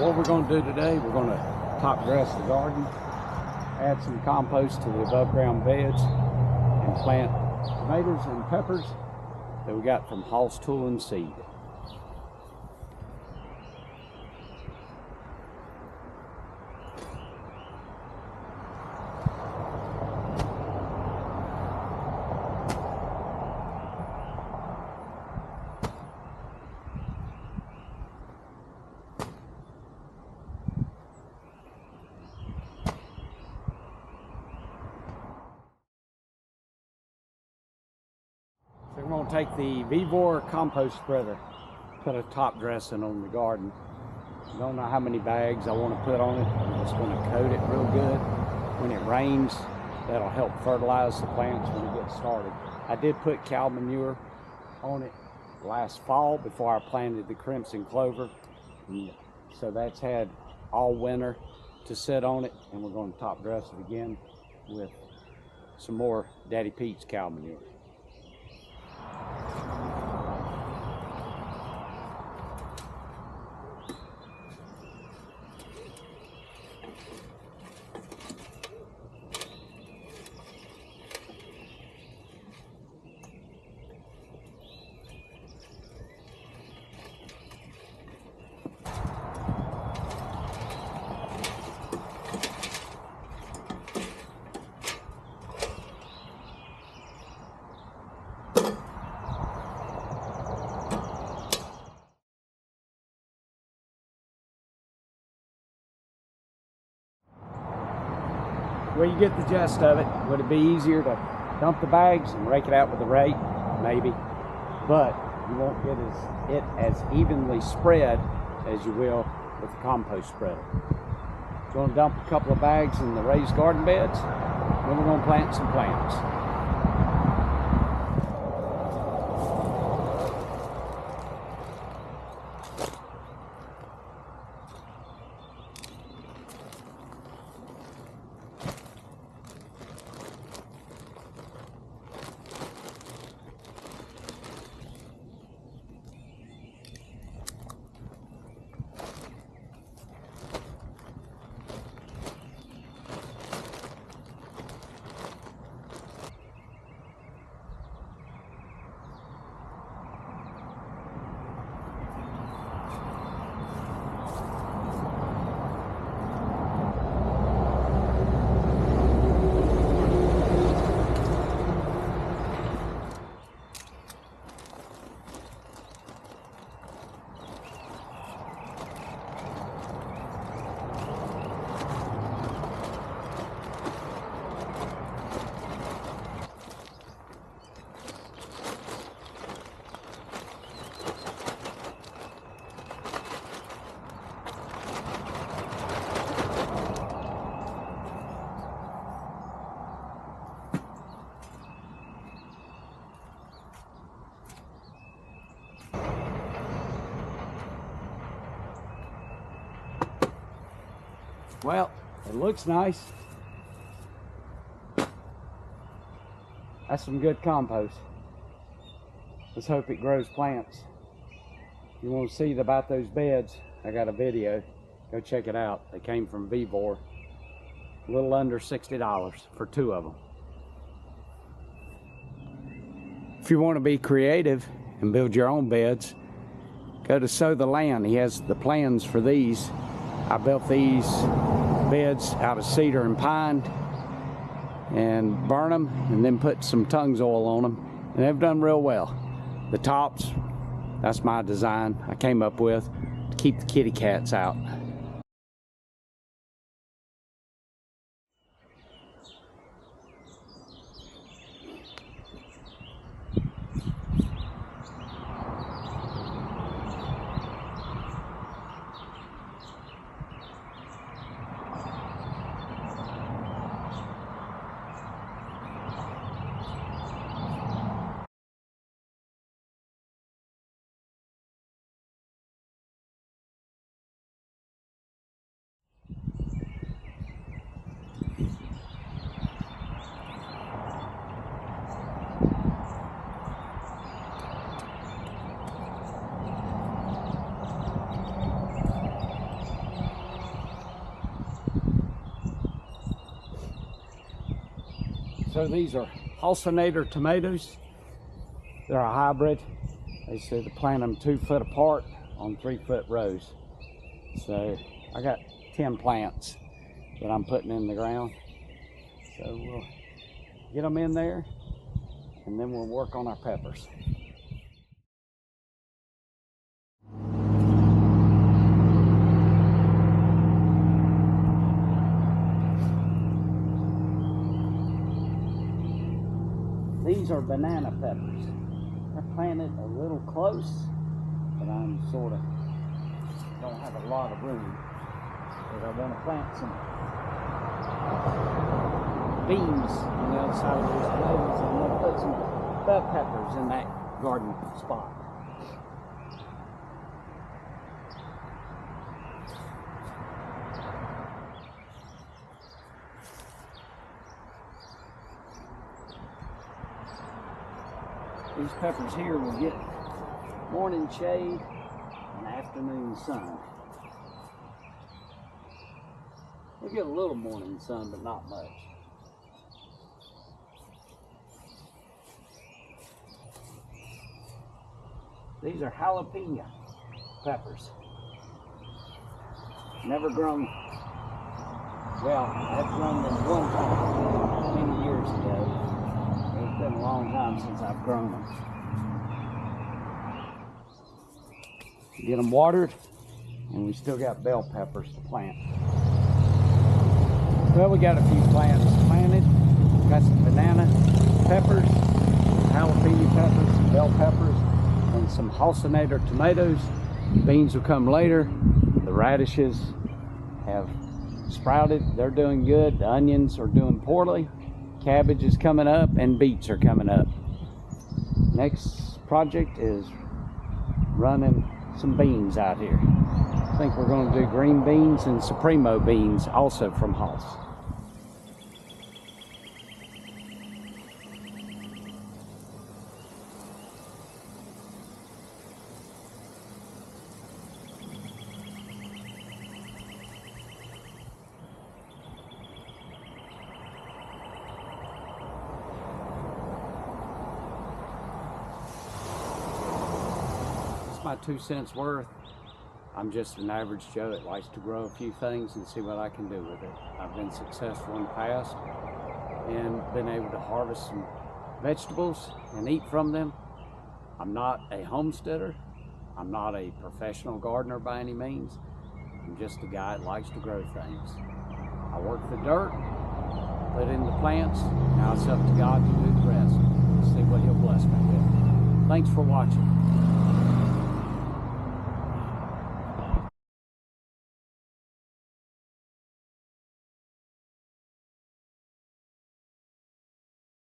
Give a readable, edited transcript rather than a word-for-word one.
What we're going to do today, we're going to top dress the garden, add some compost to the above ground beds, and plant tomatoes and peppers that we got from Hoss Tool and Seed. So we're going to take the V4 compost spreader, put a top dressing on the garden. I don't know how many bags I want to put on it. I'm just going to coat it real good. When it rains, that'll help fertilize the plants when it gets started. I did put cow manure on it last fall before I planted the crimson clover. And so that's had all winter to sit on it, and we're going to top dress it again with some more Daddy Pete's cow manure. Well, you get the gist of it. Would it be easier to dump the bags and rake it out with a rake? Maybe. But you won't get it as evenly spread as you will with the compost spreader. So we're going to dump a couple of bags in the raised garden beds, then we're going to plant some plants. Well, it looks nice. That's some good compost. Let's hope it grows plants. If you want to see about those beds, I got a video. Go check it out. They came from V4. A little under $60 for 2 of them. If you want to be creative and build your own beds, go to Sow the Land. He has the plans for these. I built these beds out of cedar and pine and burn them and then put some Tung's oil on them, and they've done real well. The tops, that's my design I came up with to keep the kitty cats out. So these are halcinator tomatoes. They're a hybrid. They said to plant them 2 foot apart on 3 foot rows. So I got 10 plants that I'm putting in the ground. So we'll get them in there and then we'll work on our peppers. These are banana peppers. I planted a little close, but I'm sort of don't have a lot of room because I want to plant some beans on the other side of these tomatoes. I'm going to put some bell peppers in that garden spot. These peppers here will get morning shade and afternoon sun. We'll get a little morning sun, but not much. These are jalapeno peppers. Never grown. Well, I've grown them one time many years ago. It's been a long time since I've grown them. Get them watered, and we still got bell peppers to plant. Well, we got a few plants planted. Got some banana peppers, jalapeno peppers, some bell peppers, and some halcinator tomatoes. Beans will come later. The radishes have sprouted. They're doing good. The onions are doing poorly. Cabbage is coming up and beets are coming up. Next project is running some beans out here. I think we're going to do green beans and Supremo beans also from Hoss. My 2 cents worth. I'm just an average Joe that likes to grow a few things and see what I can do with it. I've been successful in the past and been able to harvest some vegetables and eat from them. I'm not a homesteader. I'm not a professional gardener by any means. I'm just a guy that likes to grow things. I work the dirt, put in the plants. Now it's up to God to do the rest. See what He'll bless me with. Thanks for watching.